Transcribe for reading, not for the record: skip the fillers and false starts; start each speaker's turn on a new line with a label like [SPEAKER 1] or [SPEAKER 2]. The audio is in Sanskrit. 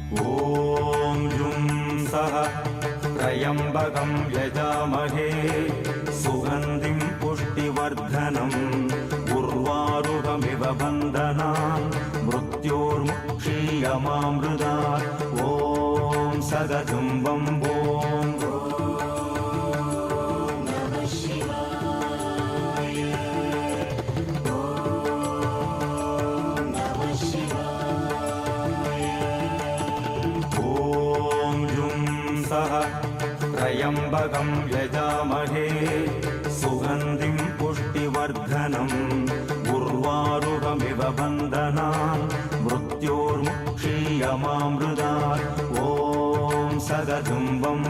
[SPEAKER 1] ॐ जुं सः त्र्यम्बकं यजामहे सुगन्धिं पुष्टिवर्धनम् उर्वारुकमिव बन्धनान् मृत्योर्मुक्षीयमामृतात् ॐ सदजुम्बं ॐ त्र्यम्बकं यजामहे सुगन्धिं पुष्टिवर्धनम् उर्वारुकमिव बन्धनान् मृत्योर्मुक्षीयमामृतात् ॐ सदजुम्बं